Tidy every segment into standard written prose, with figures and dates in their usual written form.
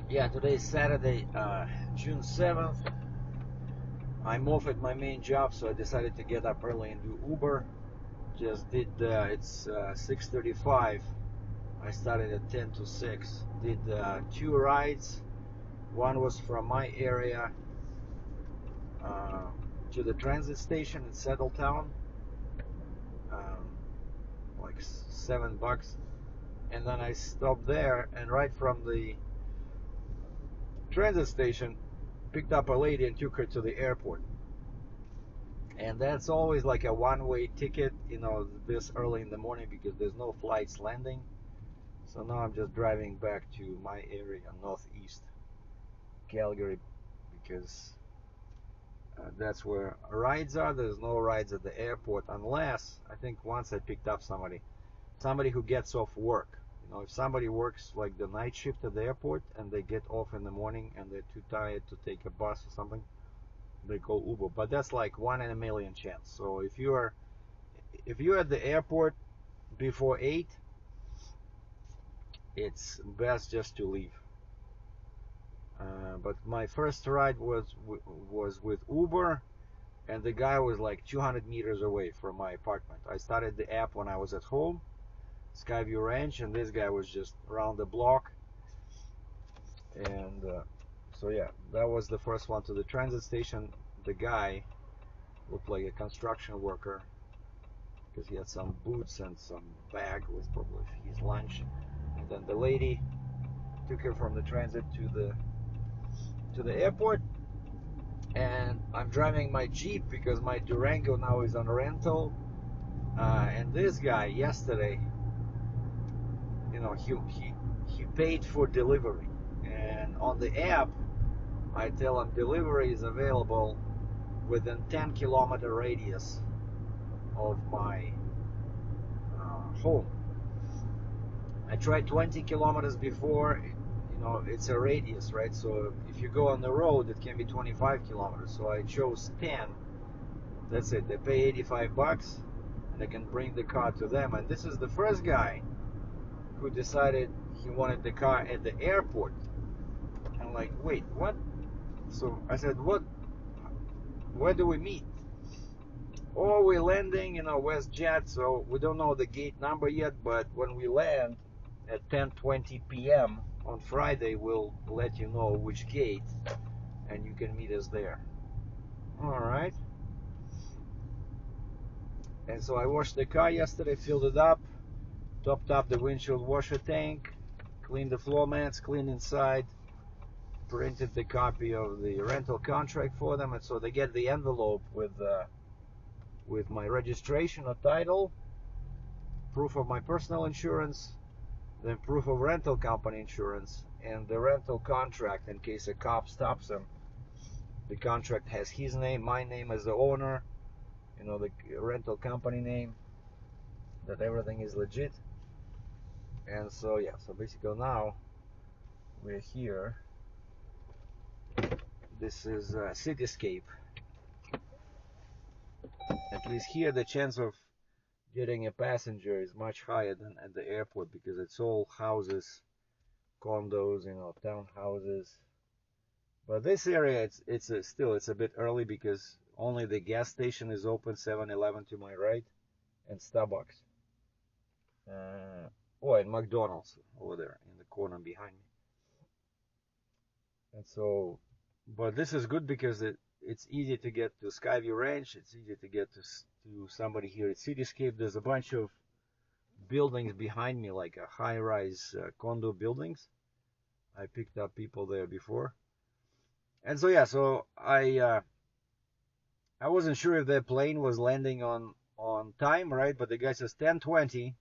Yeah, today is Saturday, June 7th. I'm off at my main job, so I decided to get up early and do Uber. Just did, it's 6:35. I started at 10 to 6. Did two rides. One was from my area uh, to the transit station in Settletown, um, like $7. And then I stopped there, and right from the transit station, picked up a lady and took her to the airport. And that's always like a one-way ticket, this early in the morning because there's no flights landing. So now I'm just driving back to my area, northeast Calgary, because that's where rides are. There's no rides at the airport unless I think once I picked up somebody who gets off work. If somebody works like the night shift at the airport and they get off in the morning and they're too tired to take a bus or something, they call Uber. But that's like 1 in a million chance. So if you're at the airport before 8, it's best just to leave. But my first ride was with Uber, and the guy was like 200 meters away from my apartment. I started the app when I was at home, Skyview Ranch, and this guy was just around the block. And so yeah, that was the first one to the transit station. The guy looked like a construction worker because he had some boots and some bag was probably his lunch. And then the lady took her from the transit to the airport, and I'm driving my Jeep because my Durango now is on rental. And this guy yesterday, he paid for delivery, and on the app I tell him delivery is available within 10-kilometer radius of my home. I tried 20 kilometers before. It's a radius, right? So if you go on the road, it can be 25 kilometers. So I chose 10. That's it. They pay $85, and I can bring the car to them. And this is the first guy who decided he wanted the car at the airport. I'm like, wait, what? So I said, what? Where do we meet? Oh, we're landing, WestJet, so we don't know the gate number yet, but when we land at 10:20 p.m. on Friday, we'll let you know which gate, and you can meet us there. All right. And so I washed the car yesterday, filled it up, topped up the windshield washer tank, cleaned the floor mats, cleaned inside, printed the copy of the rental contract for them, and so they get the envelope with my registration or title, proof of my personal insurance, then proof of rental company insurance, and the rental contract in case a cop stops him. The contract has his name, my name as the owner, the rental company name, that everything is legit. And so yeah, so basically now we're here. This is Cityscape. At least here the chance of getting a passenger is much higher than at the airport because it's all houses, condos, townhouses. But this area, it's a bit early because only the gas station is open, 7-Eleven to my right, and Starbucks. And McDonald's over there in the corner behind me. And so, but this is good because it's easy to get to Skyview Ranch. It's easy to get to somebody here at Cityscape. There's a bunch of buildings behind me, like a high-rise condo buildings. I picked up people there before. And so yeah, so I wasn't sure if the plane was landing on time, right? But the guy says 10:20,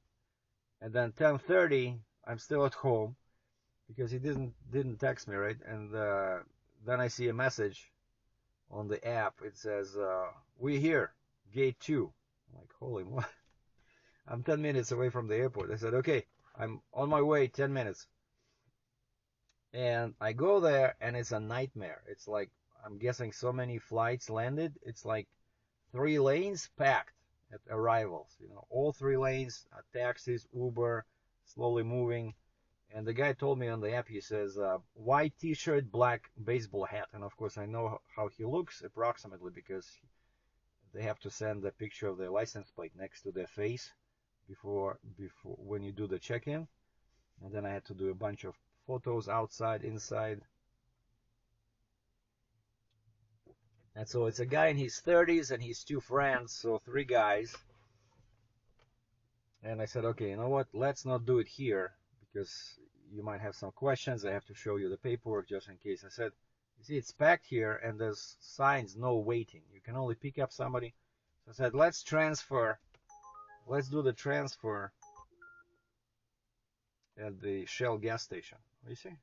and then 10:30 I'm still at home because he didn't text me, right? And then I see a message on the app. It says we're here, gate 2. I'm like, holy what? I'm 10 minutes away from the airport. I said, okay, I'm on my way, 10 minutes. And I go there, and it's a nightmare. It's like, I'm guessing so many flights landed. It's like 3 lanes packed at arrivals. All 3 lanes, taxis, Uber, slowly moving. And the guy told me on the app, he says, white t-shirt, black baseball hat. And of course, I know how he looks approximately because they have to send a picture of their license plate next to their face before when you do the check-in. And then I had to do a bunch of photos outside, inside. And so it's a guy in his 30s and his two friends, so three guys. And I said, okay, you know what? Let's not do it here because you might have some questions. I have to show you the paperwork just in case. I said, you see, it's packed here and there's signs, no waiting. You can only pick up somebody. So I said, let's do the transfer at the Shell gas station. You see?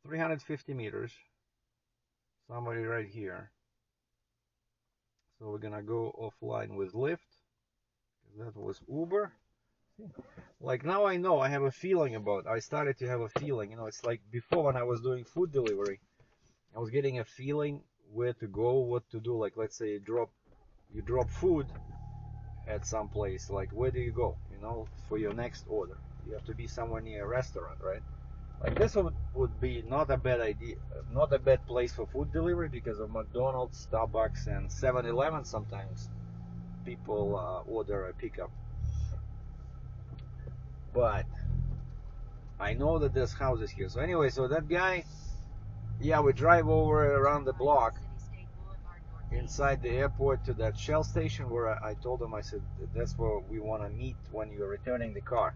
350 meters. Somebody right here. So we're gonna go offline with Lyft. That was Uber. Like now I know, I have a feeling I started to have a feeling, it's like before when I was doing food delivery, I was getting a feeling where to go, what to do. Like let's say you drop food at some place, like where do you go, for your next order? You have to be somewhere near a restaurant, right? Like this would be not a bad idea, not a bad place for food delivery because of McDonald's, Starbucks, and 7-Eleven. Sometimes people order a pickup. But I know that there's houses here. So anyway, so that guy, yeah, we drive over around the block inside the airport to that Shell station where I told him, I said, that's where we want to meet when you're returning the car.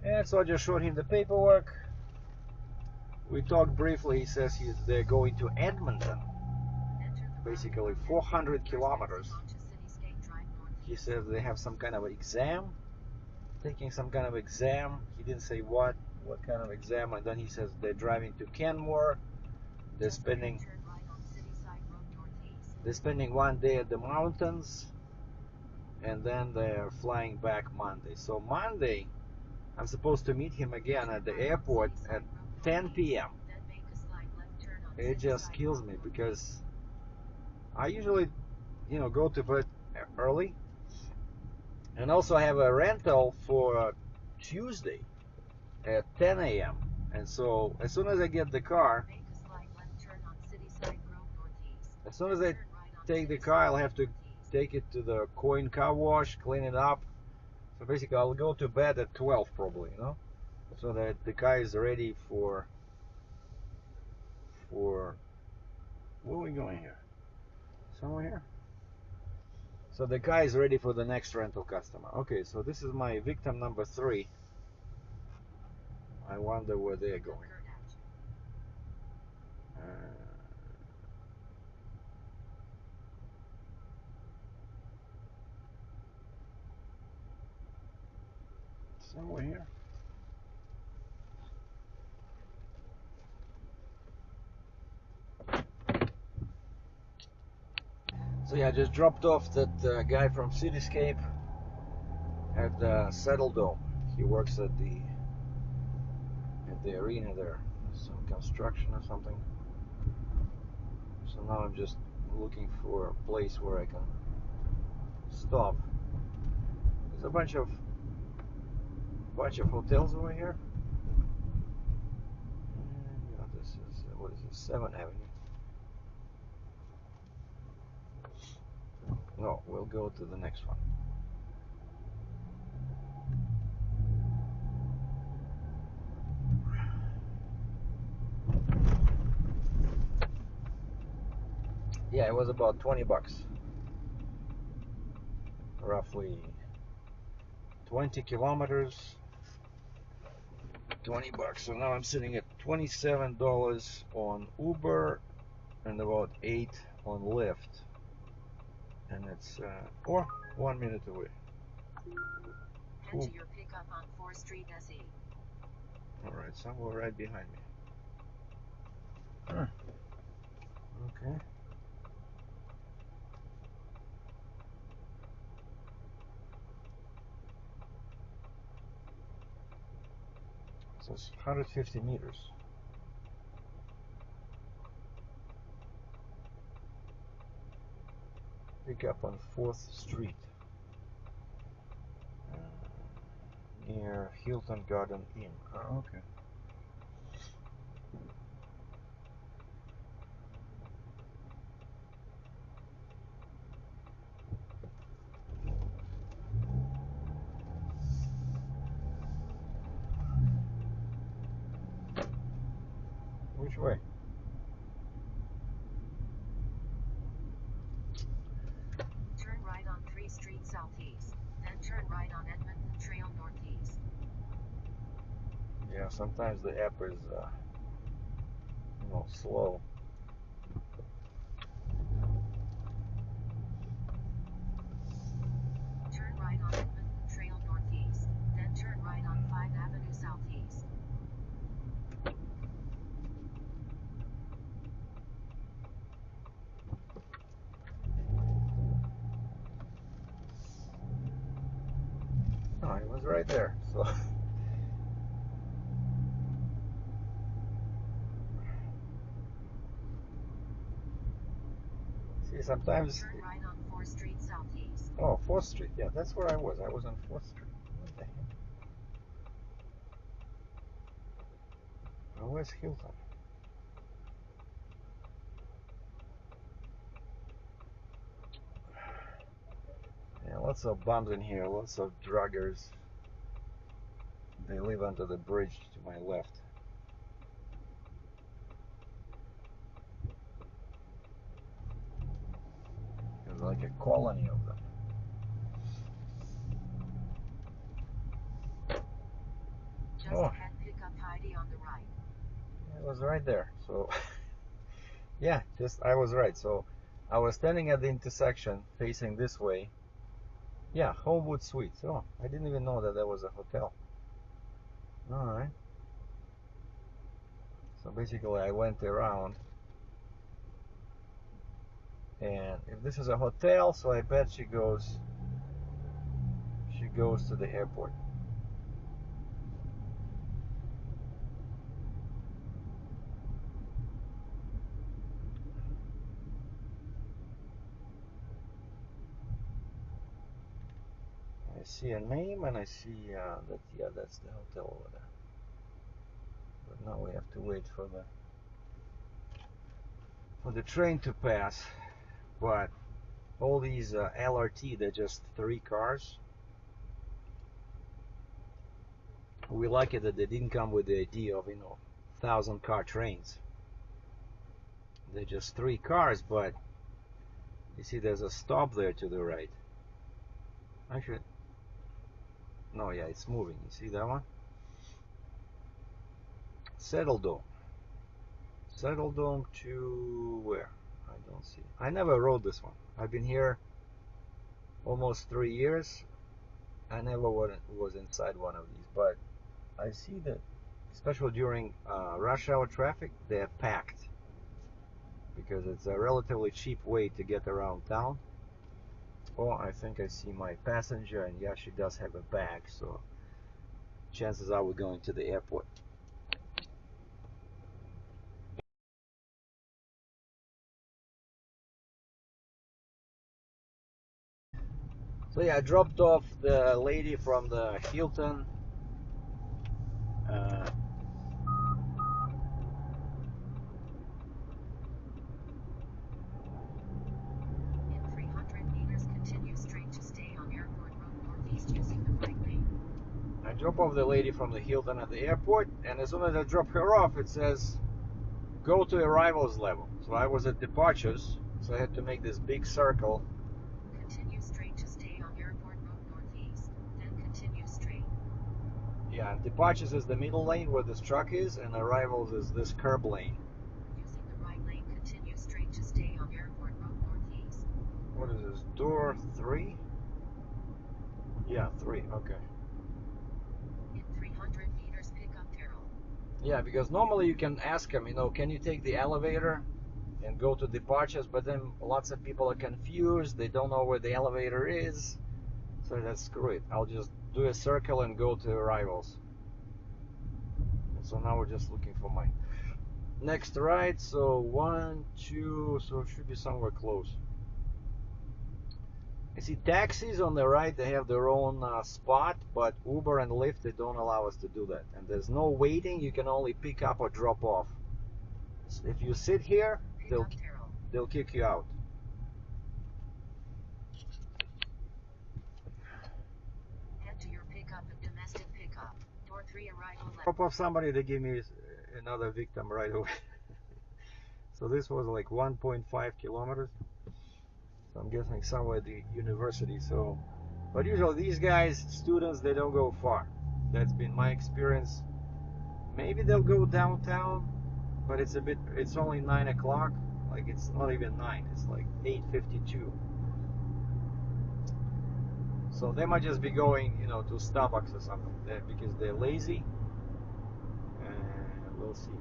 And so I just showed him the paperwork. We talked briefly. He says they're going to Edmonton, basically 400 kilometers. He says they have some kind of exam, taking some kind of exam. He didn't say what kind of exam. And then he says they're driving to Canmore. They're spending 1 day at the mountains, and then they're flying back Monday. So Monday, I'm supposed to meet him again at the airport at 10 p.m. It just kills me because I usually, go to bed early. And also I have a rental for Tuesday at 10 a.m. And so as soon as I get the car, as soon as I take the car, I'll have to take it to the coin car wash, clean it up. So basically I'll go to bed at 12 probably, so that the car is ready for where are we going here? Somewhere here? So the car is ready for the next rental customer. Okay, so this is my victim number 3. I wonder where they're going. Somewhere here. So yeah, I just dropped off that guy from Cityscape at the Settle Dome. He works at the arena there. Some construction or something. So now I'm just looking for a place where I can stop. There's a bunch of hotels over here. Yeah, this is what is this? 7th Avenue. No, we'll go to the next one. Yeah, it was about 20 bucks. Roughly 20 kilometers. 20 bucks. So now I'm sitting at $27 on Uber and about 8 on Lyft. And it's 1 minute away. Head to your pickup on 4th Street SE. Alright, somewhere right behind me. Okay. So it's 150 meters. Pick up on 4th Street. near Hilton Garden Inn. Oh, okay. Which way? Turn right on 3 Street Southeast, then turn right on Edmonton Trail Northeast. Yeah, sometimes the app is, slow. Turn right on Edmonton Trail Northeast, then turn right on 5 Avenue Southeast. No, it was right there. So see, sometimes. Turn right on 4th Street Southeast. Oh, 4th Street. Yeah, that's where I was. I was on 4th Street. What the heck? Oh, where's Hilton? Yeah, lots of bums in here. Lots of druggers. They live under the bridge to my left. There's like a colony of them. Just Oh. ahead, pick up Heidi on the right. It was right there. So yeah, I was right. So I was standing at the intersection facing this way. Yeah, Homewood Suites. Oh, I didn't even know that there was a hotel. All right. So basically, I went around, and if this is a hotel, so I bet she goes to the airport. I see a name, and I see that's the hotel over there. But now we have to wait for the train to pass. But all these LRT, they're just 3 cars. We like it that they didn't come with the idea of 1,000-car trains. They're just 3 cars, but you see there's a stop there to the right. Actually, no, yeah, it's moving. You see that one? Saddledome. Saddledome to where? I don't see. I never rode this one. I've been here almost 3 years. I never was inside one of these, but I see that, especially during rush hour traffic, they're packed because it's a relatively cheap way to get around town. Oh, I think I see my passenger, and yeah, she does have a bag, so chances are we're going to the airport. So yeah, I dropped off the lady from the Hilton. In 300 meters, continue straight to stay on Airport Road Northeast using the right lane. I drop off the lady from the Hilton at the airport, and as soon as I drop her off, it says go to arrivals level. So I was at departures, so I had to make this big circle. Continue straight to stay on Airport Road Northeast, then continue straight. Yeah, departures is the middle lane where this truck is, and arrivals is this curb lane. Using the right lane, continue straight to stay on Airport Road Northeast. What is this? Door 3? Yeah, 3. Okay. In 300 meters, pick up Terrell. Yeah, because normally you can ask them, can you take the elevator and go to departures? But then lots of people are confused. They don't know where the elevator is. So that's screw it. I'll just do a circle and go to arrivals. And so now we're just looking for my next ride. So 1, 2, so it should be somewhere close. You see, taxis on the right, they have their own spot, but Uber and Lyft, they don't allow us to do that. And there's no waiting. You can only pick up or drop off. So if you sit here, they'll kick you out. Head to your pickup and domestic pickup. Door 3 arrival left. Drop off somebody, they give me another victim right away. So this was like 1.5 kilometers. So I'm guessing somewhere at the university. So, but usually these guys, students, they don't go far. That's been my experience. Maybe they'll go downtown, but it's only 9 o'clock. Like, it's not even 9, it's like 8:52. So they might just be going, to Starbucks or something because they're lazy. And we'll see.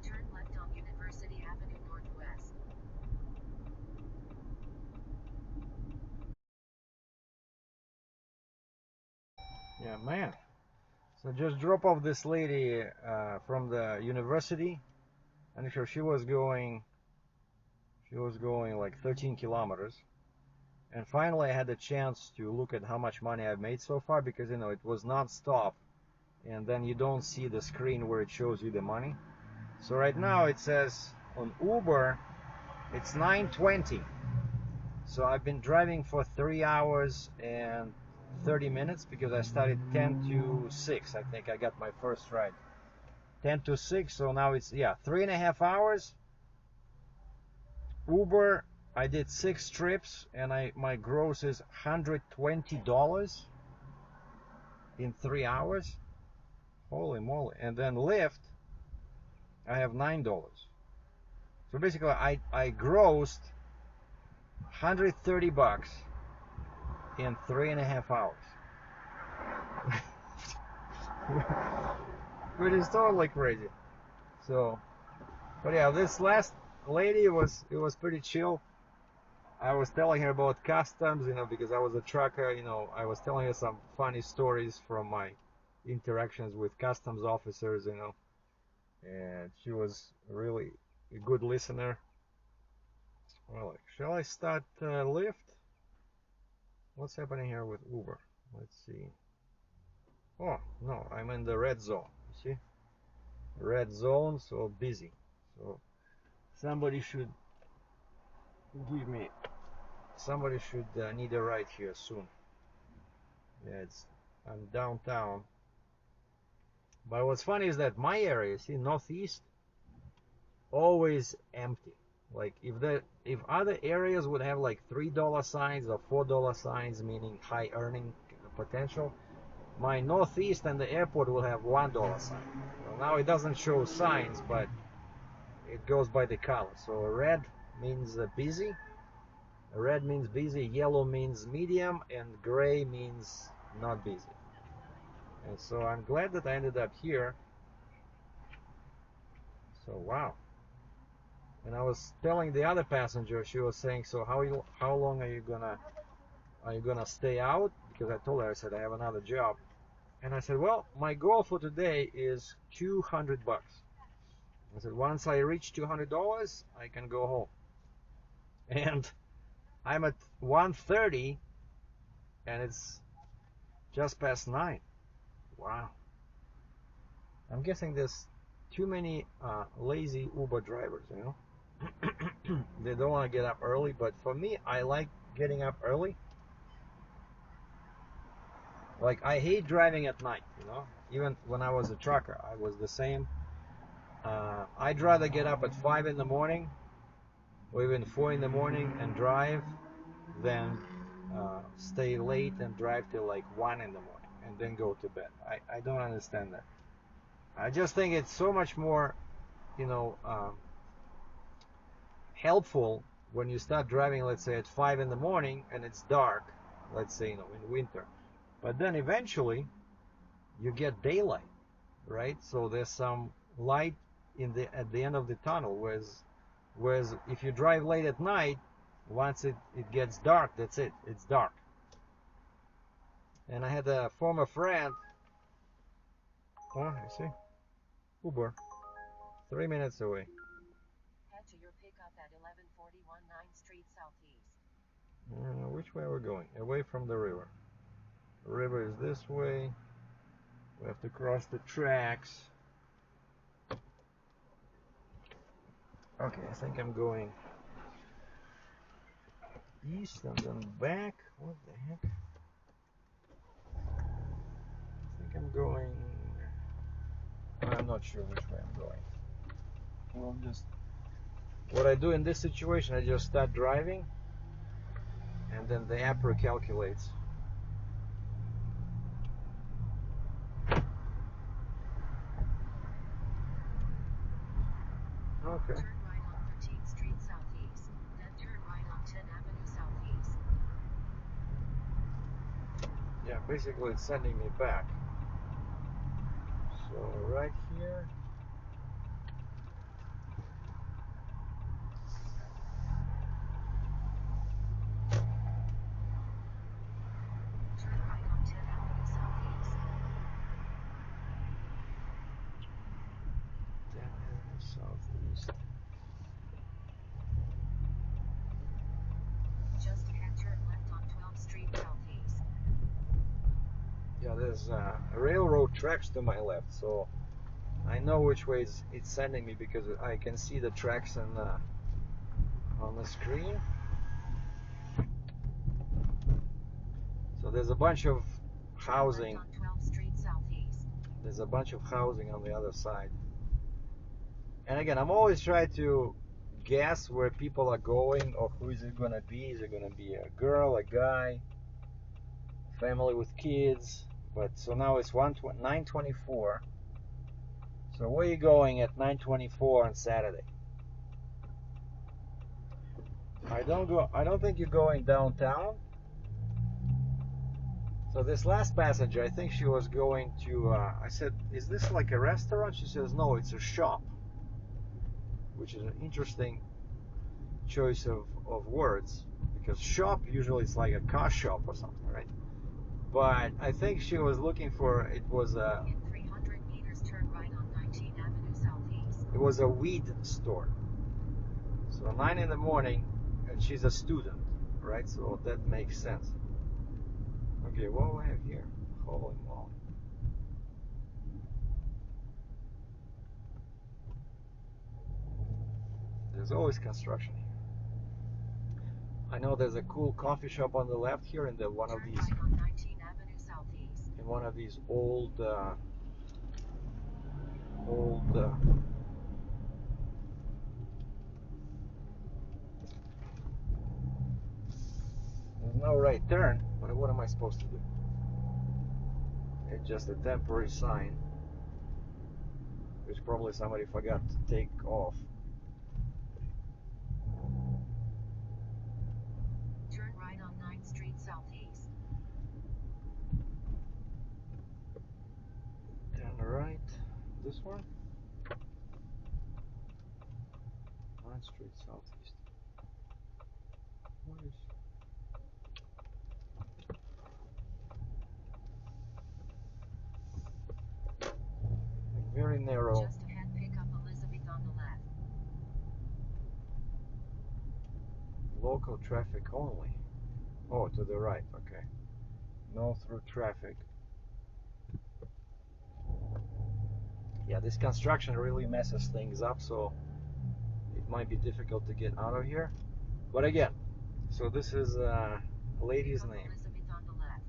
Turn left on University Avenue Northwest. Yeah, man. So just drop off this lady from the university, and sure she was going like 13 kilometers. And finally I had the chance to look at how much money I've made so far, because it was non-stop, and then you don't see the screen where it shows you the money. So right now it says on Uber it's 9:20. So I've been driving for 3 hours and 30 minutes because I started 10 to 6. I think I got my first ride 10 to 6. So now it's 3.5 hours. Uber, I did 6 trips and my gross is $120 in 3 hours. Holy moly. And then Lyft, I have $9. So basically I grossed $130 in 3.5 hours. Which is totally crazy. So, but yeah, this last lady was pretty chill. I was telling her about customs, because I was a trucker. I was telling her some funny stories from my interactions with customs officers, and she was really a good listener. Well, shall I start Lyft? What's happening here with Uber? Let's see. Oh no, I'm in the red zone. You see, red zone, so busy. So somebody should need a ride here soon. Yeah, I'm downtown. But what's funny is that my area, see, northeast, always empty. Like if other areas would have like $3 signs or $4 signs, meaning high earning potential, my northeast and the airport will have $1 sign. Well, now it doesn't show signs, but it goes by the color. So red means busy. Red means busy, yellow means medium, and gray means not busy. And so I'm glad that I ended up here. So wow. And I was telling the other passenger, she was saying, so how long are you gonna stay out? Because I told her, I said I have another job. And I said, well, my goal for today is $200. I said, once I reach $200, I can go home. And I'm at 1:30, and it's just past 9. Wow. I'm guessing there's too many lazy Uber drivers, They don't want to get up early, but for me, I like getting up early. Like, I hate driving at night, Even when I was a trucker, I was the same. I'd rather get up at 5 in the morning or even 4 in the morning and drive than stay late and drive till like 1 in the morning and then go to bed. I don't understand that. I just think it's so much more, helpful when you start driving, let's say at 5 in the morning and it's dark, let's say, in winter. But then eventually you get daylight, right? So there's some light at the end of the tunnel, whereas if you drive late at night, once it gets dark, that's it, it's dark. And I had a former friend, you see, Uber. 3 minutes away. Head to your pickup at 1141 9th Street Southeast. Which way are we going? Away from the river. The river is this way. We have to cross the tracks. Okay, I think I'm going east and then back. What the heck? I think I'm going... I'm not sure which way I'm going. Well, just... What I do in this situation, I just start driving and then the app recalculates. Okay. Turn right on 13th Street Southeast, then turn right on 10th Avenue Southeast. Yeah, basically it's sending me back. So right here. Turn right on 10th Avenue Southeast. 10th Avenue Southeast. Just ahead, turn left on 12th Street Southeast. Yeah, there's railroad tracks to my left, so I know which way it's sending me because I can see the tracks on the screen. So there's a bunch of housing. Turn left on 12th Street Southeast. There's a bunch of housing on the other side. And again, I'm always trying to guess where people are going or who is it going to be. Is it going to be a girl, a guy, family with kids? But so now it's 9:24. So where are you going at 9:24 on Saturday? I don't think you're going downtown. So this last passenger, I think she was going to, I said, is this like a restaurant? She says, no, it's a shop, which is an interesting choice of words, because shop usually it's like a car shop or something, right? But I think she was looking for, it was a... In 300 meters, turn right on 19th Avenue Southeast. It was a weed store. So 9 in the morning, and she's a student, right? So that makes sense. Okay, what do I have here? Holy moly. There's always construction here. I know there's a cool coffee shop on the left here in one of these. Turn right on 19th Avenue Southeast. In one of these old. There's no right turn, but what am I supposed to do? It's just a temporary sign, which probably somebody forgot to take off. Turn right on 9th Street Southeast. Turn right. This one? 9th Street Southeast. What is... Very narrow. Just ahead, pick up Elizabeth on the left. Local traffic only. Oh, to the right. Okay. No through traffic. Yeah, this construction really messes things up, so it might be difficult to get out of here. But again, so this is a lady's name. Elizabeth on the left.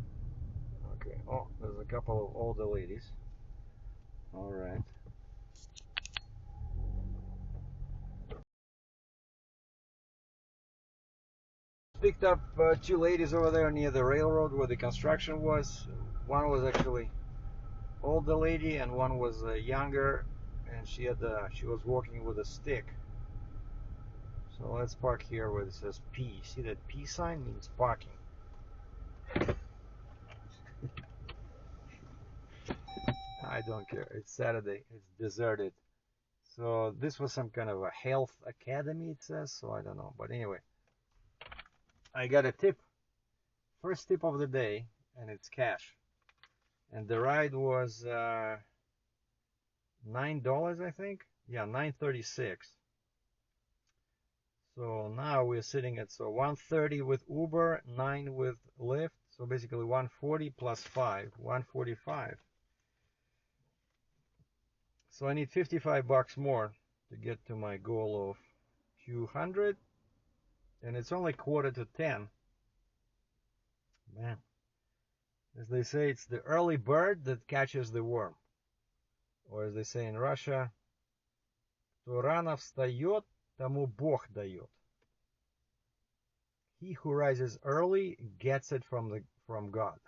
Okay. Oh, there's a couple of older ladies. All right. Picked up two ladies over there near the railroad where the construction was. One was actually older lady, and one was younger, and she was walking with a stick. So let's park here where it says P. See that P sign means parking. I don't care. It's Saturday. It's deserted. So this was some kind of a health academy, it says. So I don't know. But anyway, I got a tip. First tip of the day, and it's cash. And the ride was $9, I think. Yeah, 9.36. So now we're sitting at 130 with Uber, 9 with Lyft. So basically 140 plus 5, 145. So I need $55 more to get to my goal of 200, and it's only quarter to 10. Man, as they say, it's the early bird that catches the worm. Or as they say in Russia, кто рано встает, тому Бог дает. He who rises early gets it from God.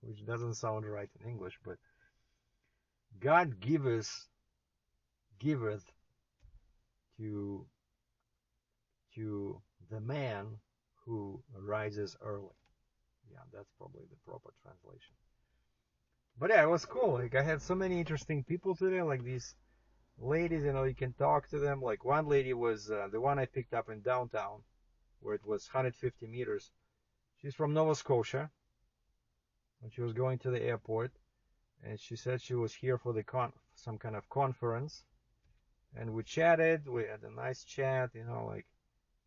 Which doesn't sound right in English, but God giveth to the man who rises early. Yeah, that's probably the proper translation. But yeah, it was cool. Like I had so many interesting people today, like these ladies, you can talk to them. Like one lady was the one I picked up in downtown, where it was 150 meters. She's from Nova Scotia, and she was going to the airport, and she said she was here for some kind of conference, and we chatted. We had a nice chat, like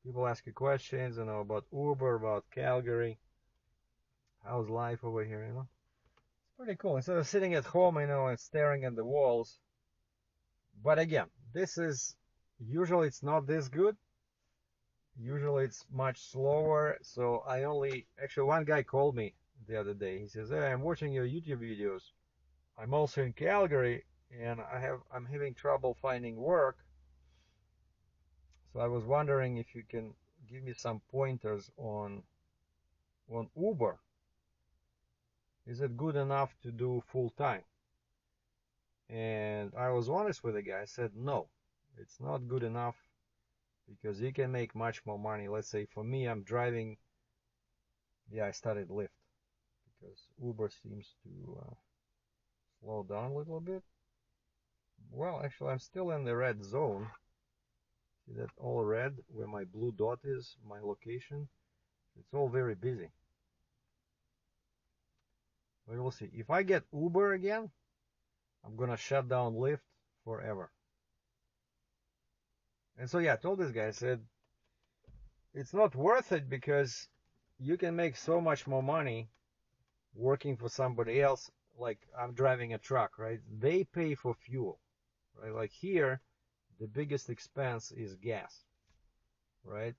people ask you questions, about Uber, about Calgary, how's life over here, It's pretty cool. Instead of sitting at home, and staring at the walls. But again, this is usually it's not this good. Usually it's much slower. So actually one guy called me the other day. He says, "Hey, I'm watching your YouTube videos. I'm also in Calgary, and I'm having trouble finding work. So I was wondering if you can give me some pointers on Uber. Is it good enough to do full time?" And I was honest with the guy. I said, no, it's not good enough because you can make much more money. Let's say for me, I'm driving. Yeah, I started Lyft because Uber seems to slow down a little bit. Well, actually, I'm still in the red zone. See that all red where my blue dot is, my location? It's all very busy. But we'll see. If I get Uber again, I'm gonna shut down Lyft forever. And so yeah, I told this guy, I said, it's not worth it because you can make so much more money working for somebody else. Like I'm driving a truck, right? They pay for fuel, right? Like here, the biggest expense is gas, right?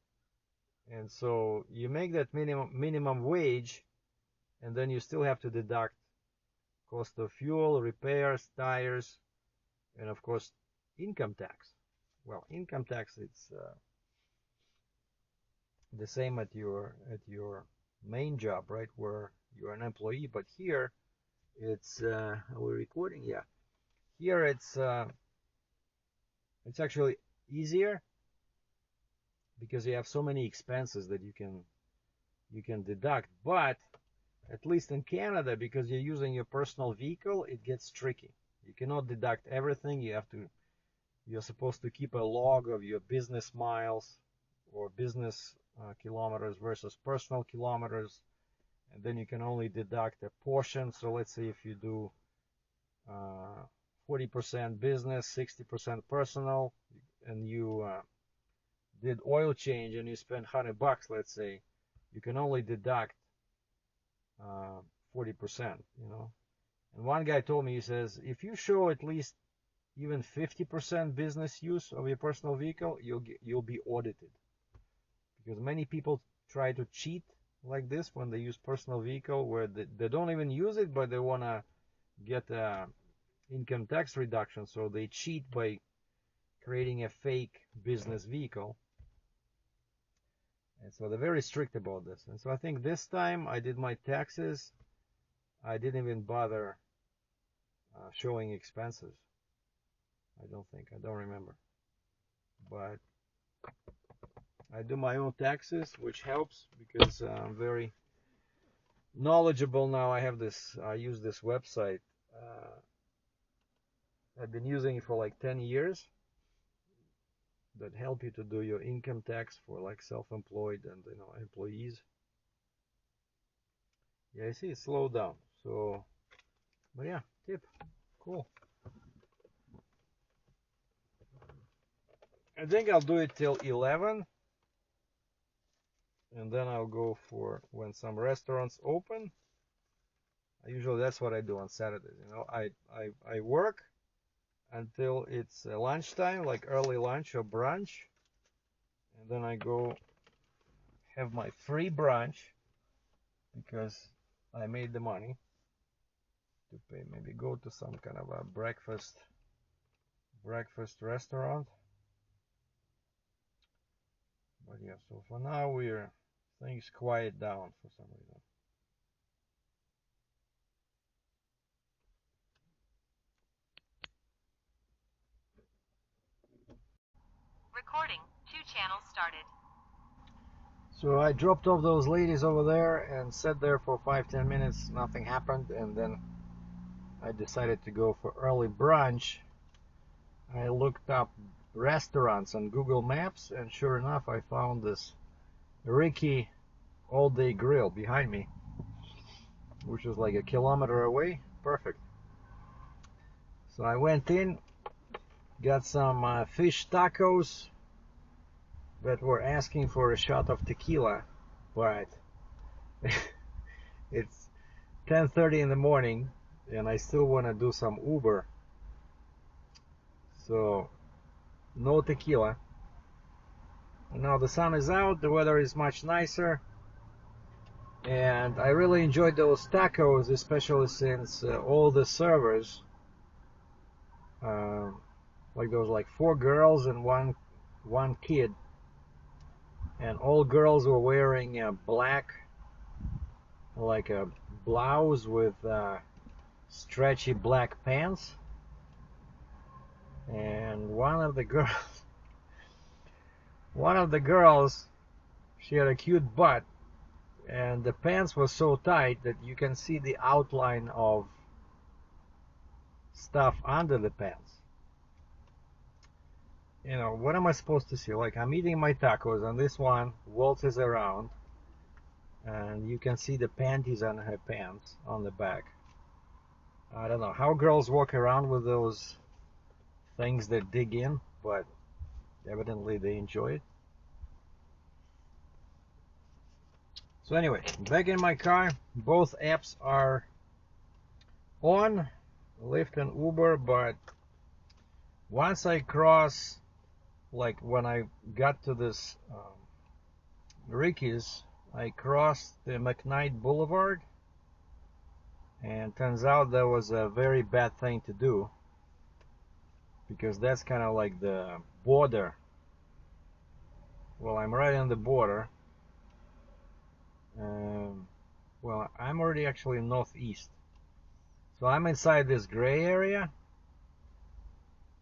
And so you make that minimum wage, and then you still have to deduct cost of fuel, repairs, tires, and of course income tax. Well, income tax, it's the same at your main job, right, where you're an employee. But here it's we're recording. Yeah, here it's actually easier because you have so many expenses that you can deduct. But at least in Canada, because you're using your personal vehicle, it gets tricky. You cannot deduct everything. You're supposed to keep a log of your business miles or business kilometers versus personal kilometers, and then you can only deduct a portion. So let's say if you do 40% business, 60% personal, and you did oil change and you spend $100, let's say, you can only deduct 40%, And one guy told me, he says, if you show at least even 50% business use of your personal vehicle, you'll be audited. Because many people try to cheat like this when they use personal vehicle, where they don't even use it, but they want to get income tax reduction, so they cheat by creating a fake business vehicle. And so they're very strict about this. And so I think this time I did my taxes. I didn't even bother showing expenses. I don't remember. But I do my own taxes, which helps because I'm very knowledgeable now. I use this website. I've been using it for like 10 years that help you to do your income tax for like self-employed and employees. Yeah, I see it slowed down. So But yeah, tip. Cool. I think I'll do it till 11, and then I'll go for when some restaurants open. Usually that's what I do on Saturdays. I work until it's lunchtime, like early lunch or brunch, and then I go have my free brunch because I made the money to pay. Maybe go to some kind of a breakfast restaurant. But yeah, so for now things quiet down for some reason. Recording. 2 channels started. So I dropped off those ladies over there and sat there for 5-10 minutes. Nothing happened, and then I decided to go for early brunch. I looked up restaurants on Google Maps, and sure enough, I found this Ricky all-day grill behind me, which is like a kilometer away. Perfect. So I went in, got some fish tacos, but were asking for a shot of tequila, but it's 10:30 in the morning, and I still want to do some Uber, so no tequila. Now the sun is out, the weather is much nicer, and I really enjoyed those tacos, especially since all the servers, uh, like there was like 4 girls and one kid, and all girls were wearing black, like a blouse with stretchy black pants, and one of the girls, she had a cute butt, and the pants were so tight that you can see the outline of stuff under the pants. What am I supposed to see? Like, I'm eating my tacos, and this one waltzes around, and you can see the panties on her pants on the back. I don't know how girls walk around with those things that dig in, but evidently they enjoy it. So anyway, back in my car. Both apps are on, Lyft and Uber, but once I cross, like when I got to this Ricky's, I crossed the McKnight Boulevard, and turns out that was a very bad thing to do, because that's kind of like the border. Well, I'm right on the border. Well, I'm already actually northeast, so I'm inside this gray area,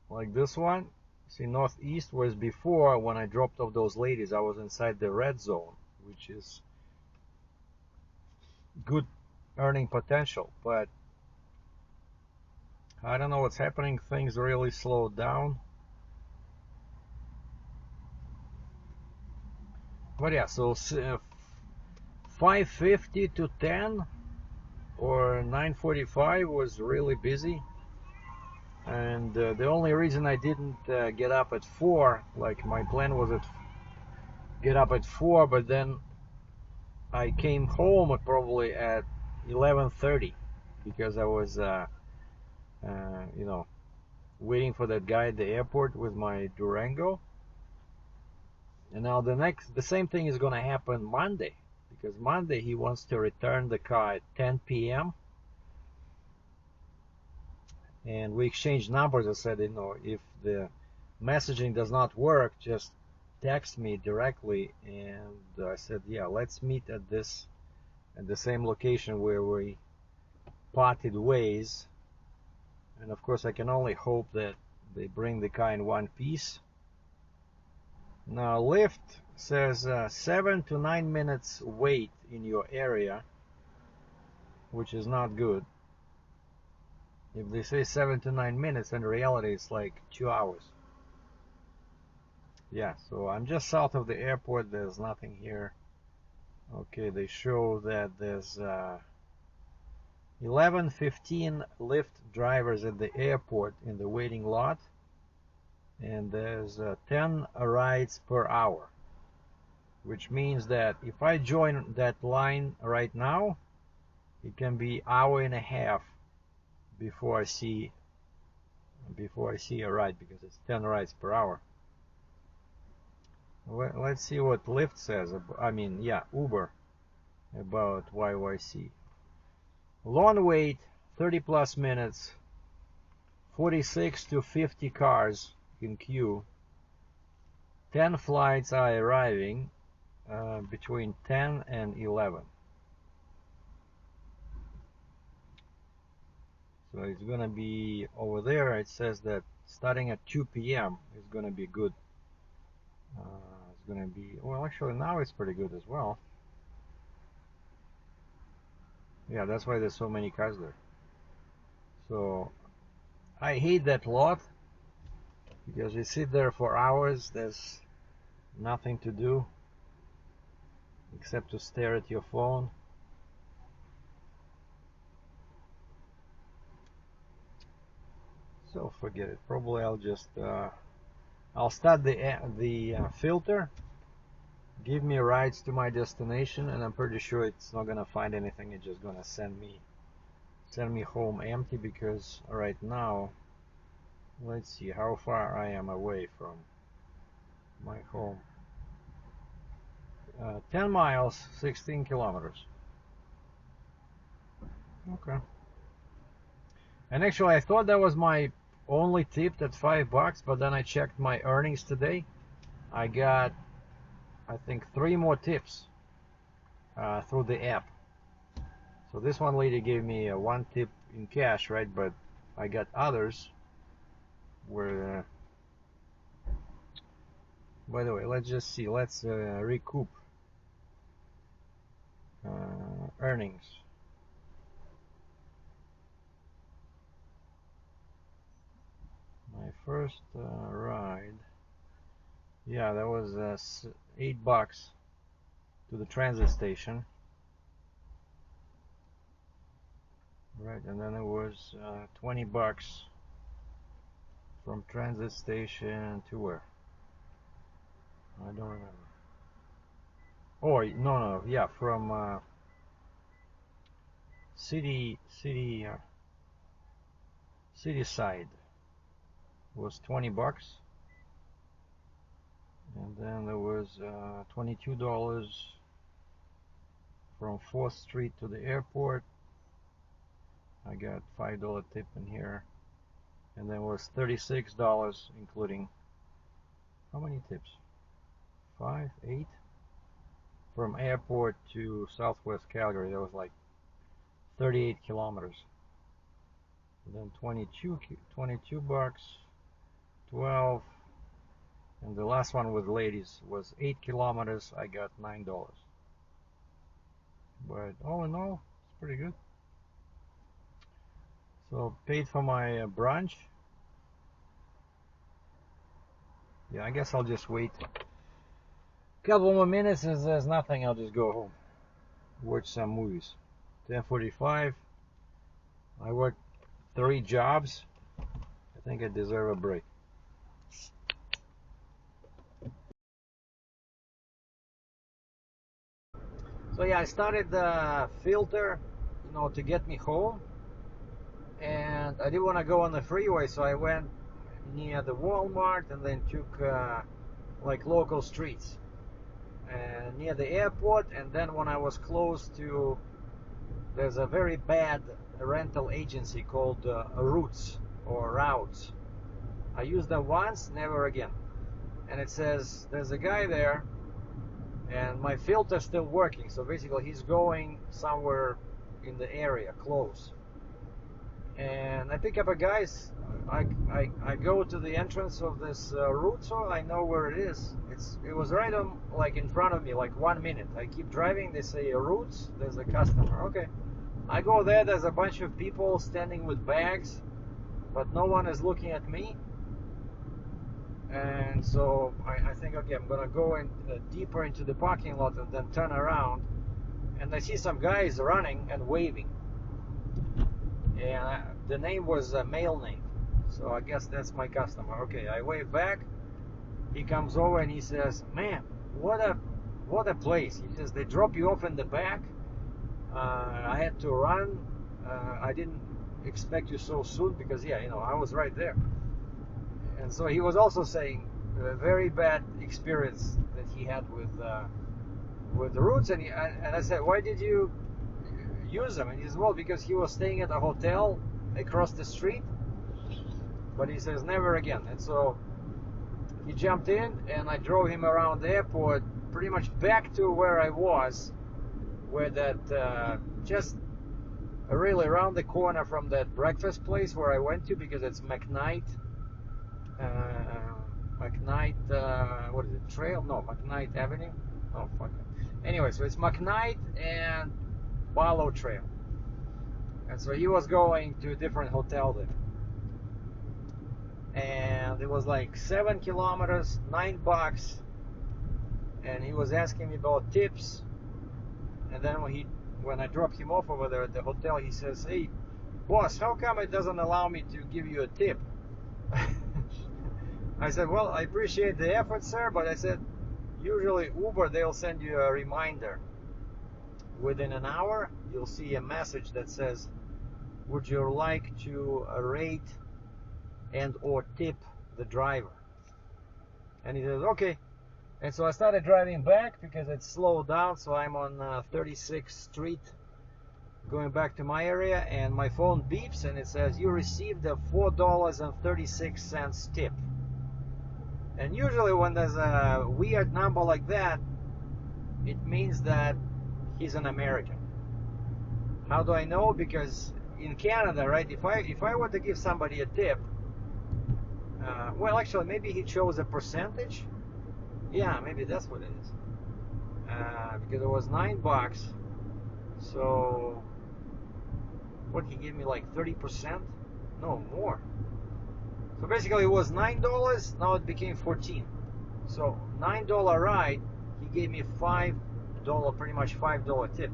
like this one. See, northeast, whereas before when I dropped off those ladies, I was inside the red zone, which is good earning potential. But I don't know what's happening. Things really slowed down. But yeah, so 5:50 to 10 or 9:45 was really busy, and the only reason I didn't get up at 4, like my plan was get up at 4, but then I came home probably at 11:30 because I was waiting for that guy at the airport with my Durango. And now the same thing is going to happen Monday, because Monday he wants to return the car at 10 p.m. and we exchanged numbers. I said, if the messaging does not work, just text me directly. And I said, yeah, let's meet at the same location where we parted ways. And of course, I can only hope that they bring the car in one piece. Now, Lyft says 7 to 9 minutes wait in your area, which is not good. If they say 7 to 9 minutes, in reality it's like 2 hours. Yeah, so I'm just south of the airport. There's nothing here. Okay, they show that there's 11:15 Lyft drivers at the airport in the waiting lot, and there's 10 rides per hour, which means that if I join that line right now, it can be hour and a half before I see a ride, because it's 10 rides per hour. Let's see what Lyft says. Uber about YYC. Long wait, 30 plus minutes, 46 to 50 cars in queue. 10 flights are arriving between 10 and 11. So it's gonna be over there. It says that starting at 2 p.m. is gonna be good. It's gonna be, well, actually now it's pretty good as well. Yeah, that's why there's so many cars there. So I hate that lot because you sit there for hours. There's nothing to do except to stare at your phone. So forget it. Probably I'll just I'll start the filter, give me rides to my destination, and I'm pretty sure it's not gonna find anything. It's just gonna send me home empty, because right now, let's see how far I am away from my home. 10 miles, 16 kilometers. Okay. And actually I thought that was my only tip, at $5, but then I checked my earnings today. I got, I think, 3 more tips through the app. So this one lady gave me 1 tip in cash, right? But I got others where, by the way, let's just see. Let's recoup earnings. My first ride, yeah, that was $8 to the transit station, right? And then it was $20 from transit station to where? I don't remember. Oh no, yeah, from city side was $20, and then there was $22 from 4th Street to the airport. I got $5 tip in here, and then was $36, including how many tips? 5, 8 from airport to Southwest Calgary. That was like 38 kilometers. And then 22 bucks, 12, and the last one with ladies was 8 kilometers. I got $9. But all in all, it's pretty good. So paid for my brunch. Yeah, I guess I'll just wait a couple more minutes. If there's nothing, I'll just go home, watch some movies. 10:45. I worked 3 jobs. I think I deserve a break. So yeah, I started the filter, to get me home, and I didn't want to go on the freeway, so I went near the Walmart and then took like local streets near the airport. And then when I was close to, there's a very bad rental agency called Routes or Routes. I used them once, never again. And it says there's a guy there, and my filter's still working, so basically he's going somewhere in the area close. And I pick up a guy's. I go to the entrance of this route, so I know where it is. It was right on, like in front of me, like 1 minute. I keep driving. They say routes. There's a customer. Okay, I go there. There's a bunch of people standing with bags, but no one is looking at me. And so I think, okay, I'm gonna go in deeper into the parking lot and then turn around. And I see some guys running and waving. and the name was a male name, so I guess that's my customer. Okay, I wave back. He comes over and he says, "Man, what a place." He says, "They drop you off in the back. I had to run. I didn't expect you so soon because, yeah, I was right there." And so he was also saying a very bad experience that he had with the routes. And I said, "Why did you use them?" And he says, "Well, because he was staying at a hotel across the street." But he says, "Never again." And so he jumped in, and I drove him around the airport, pretty much back to where I was, where that just really around the corner from that breakfast place where I went to, because it's McKnight, what is it, Trail? No, McKnight Avenue. Oh, fuck it. Anyway, so it's McKnight and Barlow Trail. And so he was going to a different hotel there. And it was like 7 kilometers, $9. And he was asking me about tips. And then when I dropped him off over there at the hotel, he says, "Hey, boss, how come it doesn't allow me to give you a tip?" I said, "Well, I appreciate the effort, sir," but I said, usually Uber, they'll send you a reminder. Within an hour, you'll see a message that says, "Would you like to rate and or tip the driver?" And he says, "Okay." And so I started driving back because it slowed down. So I'm on 36th Street going back to my area, and my phone beeps and it says, "You received a $4.36 tip." And usually when there's a weird number like that, it means that he's an American. How do I know? Because in Canada, right, if I were to give somebody a tip, well, actually, maybe he chose a percentage. Yeah, maybe that's what it is. Because it was $9. So what, he gave me like 30%? No, more. So basically it was $9, now it became 14. So $9 ride, he gave me $5, pretty much $5 tip.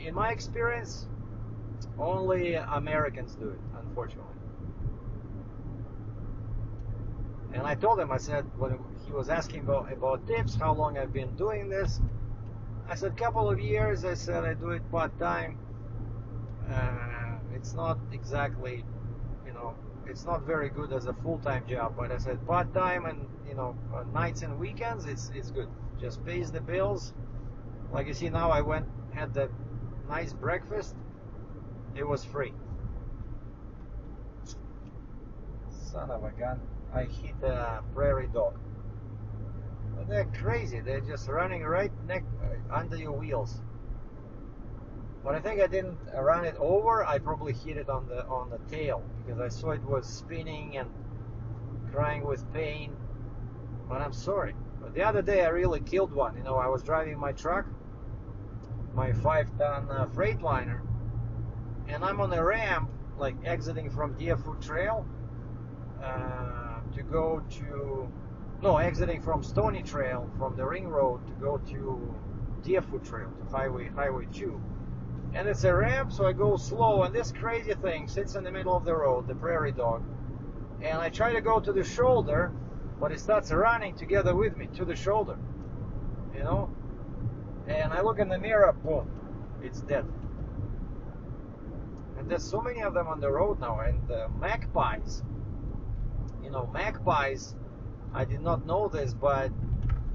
In my experience, only Americans do it, unfortunately. And I told him, I said, when he was asking about tips, how long I've been doing this, I said, couple of years. I said, I do it part-time. It's not exactly, it's not very good as a full-time job, but I said part-time, and nights and weekends, it's good. Just pays the bills. Like you see now, I had that nice breakfast. It was free. Son of a gun. I hit a prairie dog. But they're crazy. They're just running right under your wheels. But I think I didn't run it over. I probably hit it on the tail, because I saw it was spinning and crying with pain. But I'm sorry. But the other day I really killed one. I was driving my truck, my 5-ton Freightliner, and I'm on a ramp, like exiting from Deerfoot Trail to go to, no, exiting from Stony Trail, from the ring road, to go to Deerfoot Trail, to Highway 2. And it's a ramp, so I go slow, and this crazy thing sits in the middle of the road, the prairie dog. And I try to go to the shoulder, but it starts running together with me to the shoulder, And I look in the mirror, boom, it's dead. And there's so many of them on the road now. And magpies, magpies, I did not know this, but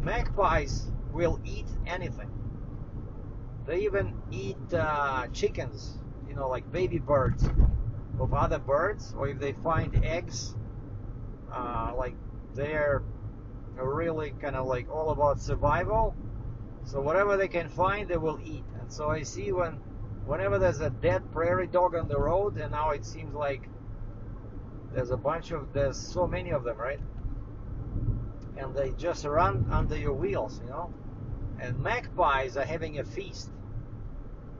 magpies will eat anything. They even eat chickens, like baby birds of other birds, or if they find eggs, like they're really kind of like all about survival. So whatever they can find, they will eat. And so I see whenever there's a dead prairie dog on the road, and now it seems like there's so many of them, right? And they just run under your wheels, And magpies are having a feast.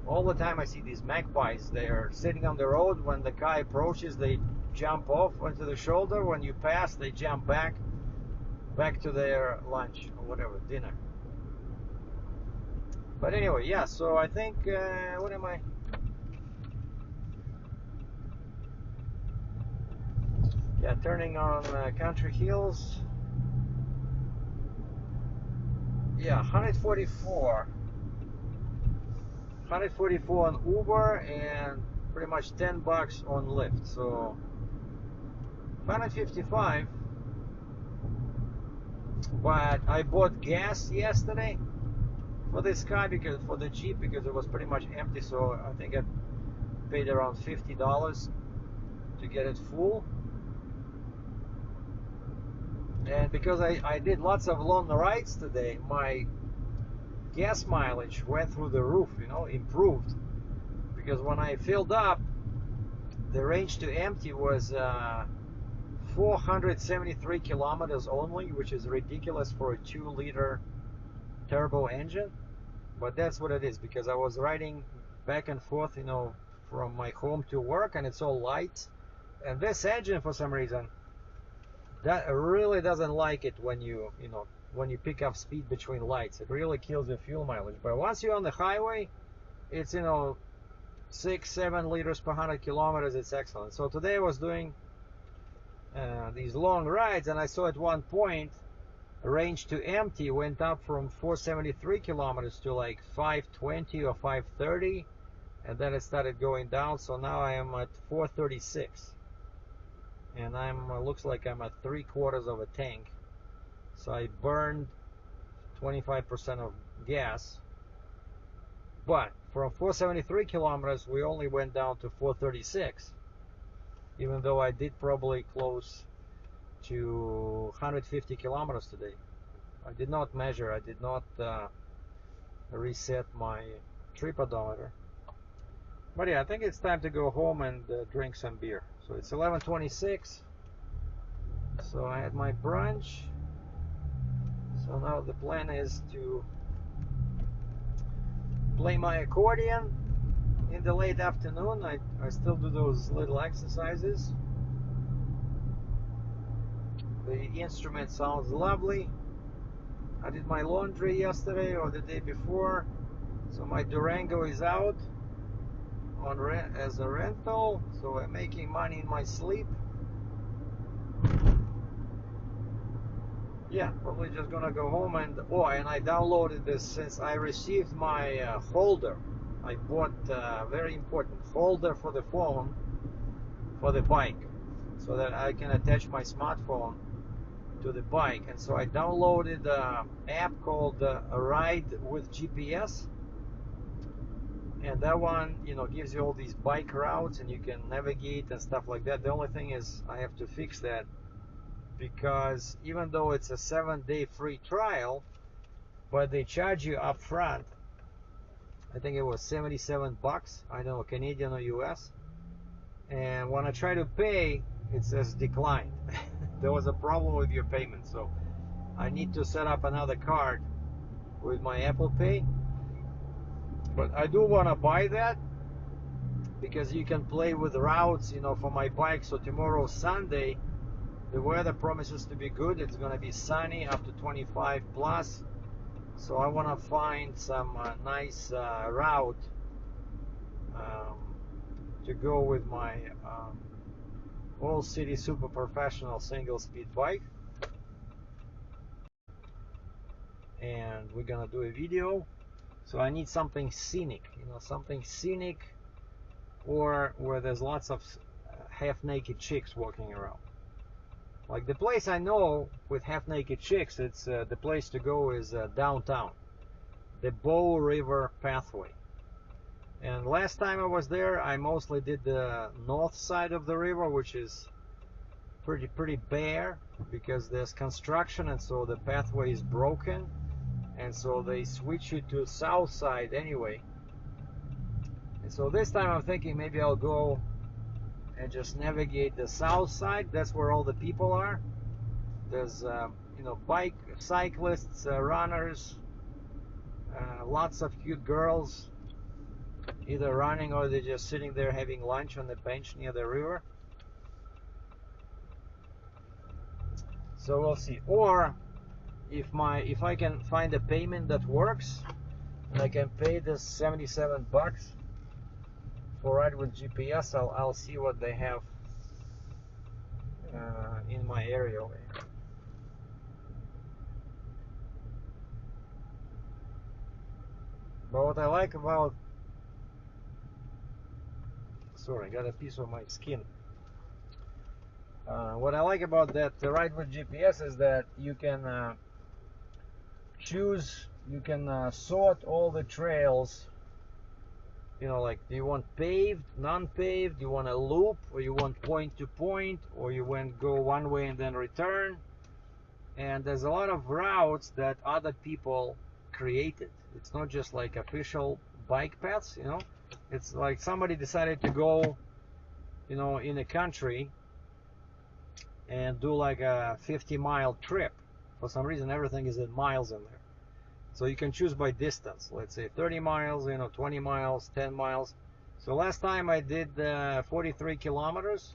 All the time I see these magpies. They're sitting on the road. When the car approaches, they jump off onto the shoulder. When you pass, they jump back to their lunch or whatever, dinner. But anyway, yeah, so I think, what am I? Yeah, turning on Country Hills. Yeah, 144. 144 on Uber and pretty much 10 bucks on Lyft. So 155. But I bought gas yesterday for this car, because for the Jeep, because it was pretty much empty. So I think I paid around $50 to get it full. And because I did lots of long rides today, my gas mileage went through the roof, improved. Because when I filled up, the range to empty was 473 kilometers only, which is ridiculous for a 2-liter turbo engine. But that's what it is, because I was riding back and forth, from my home to work, and it's all light. And this engine, for some reason, that really doesn't like it when you pick up speed between lights. It really kills your fuel mileage. But once you're on the highway, it's 6-7 liters per 100 kilometers. It's excellent. So today I was doing these long rides, and I saw at one point range to empty went up from 473 kilometers to like 520 or 530, and then it started going down. So now I am at 436, and looks like I'm at 3/4 of a tank. So I burned 25% of gas. But from 473 kilometers, we only went down to 436, even though I did probably close to 150 kilometers today. I did not measure, I did not reset my trip odometer. But yeah, I think it's time to go home and drink some beer. So it's 11:26. So I had my brunch. So now the plan is to play my accordion in the late afternoon. I still do those little exercises. The instrument sounds lovely. I did my laundry yesterday or the day before. So my Durango is out on as a rental. So I'm making money in my sleep. Yeah, probably just gonna go home and I downloaded this since I received my holder. I bought a very important holder for the phone for the bike, so that I can attach my smartphone to the bike. And so I downloaded an app called Ride with GPS, and that one gives you all these bike routes and you can navigate and stuff like that. The only thing is I have to fix that, because even though it's a 7-day free trial, but they charge you up front, I think it was 77 bucks, I don't know, Canadian or US. And when I try to pay, it says declined. There was a problem with your payment, so I need to set up another card with my Apple Pay. But I do want to buy that, because you can play with routes for my bike. So tomorrow, Sunday, the weather promises to be good. It's going to be sunny, up to 25 plus. So I want to find some nice route to go with my All City Super Professional single speed bike. And we're going to do a video. So I need something scenic, something scenic, or where there's lots of half-naked chicks walking around. Like the place I know with half-naked chicks, it's the place to go is downtown, the Bow River Pathway. And last time I was there, I mostly did the north side of the river, which is pretty bare, because there's construction, and so the pathway is broken, and so they switch you to south side anyway. And so this time I'm thinking maybe I'll go and just navigate the south side. That's where all the people are. There's bike cyclists, runners, lots of cute girls, either running or they're just sitting there having lunch on the bench near the river. So we'll see. Or if I can find a payment that works, I can pay this 77 bucks for ride with GPS. I'll see what they have in my area. But what I like about, sorry, I got a piece of my skin. What I like about that ride with GPS is that you can choose, you can sort all the trails. You know, like, do you want paved, non-paved, you want a loop, or you want point to point, or you want go one way and then return. And there's a lot of routes that other people created. It's not just like official bike paths, you know. It's like somebody decided to go, you know, in a country and do like a 50-mile trip. For some reason, everything is in miles in there. So you can choose by distance. Let's say 30 miles, you know, 20 miles, 10 miles. So last time I did 43 kilometers.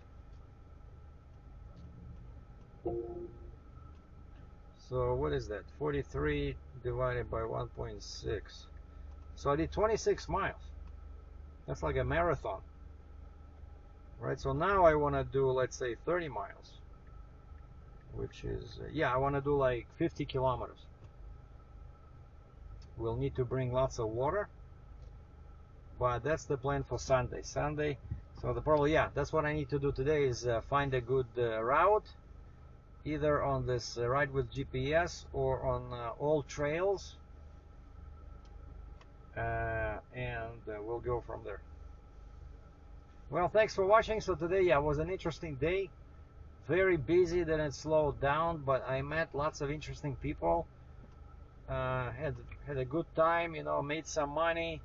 So what is that? 43 divided by 1.6. So I did 26 miles. That's like a marathon. Right? So now I want to do, let's say, 30 miles. Which is, yeah, I want to do like 50 kilometers. We'll need to bring lots of water. But that's the plan for Sunday. So the probably, yeah, that's what I need to do today is find a good route. Either on this ride with GPS or on all trails. And we'll go from there. Well, thanks for watching. So today, yeah, was an interesting day. Very busy, then it slowed down, but I met lots of interesting people. Had a good time, you know, made some money.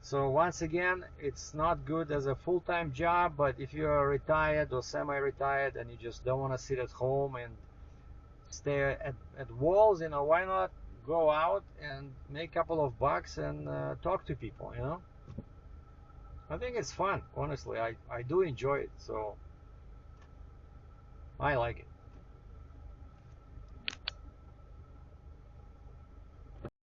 So once again, it's not good as a full-time job, but if you are retired or semi-retired and you just don't want to sit at home and stare at walls, you know, why not go out and make a couple of bucks and talk to people, you know. I think it's fun, honestly. I do enjoy it, so I like it.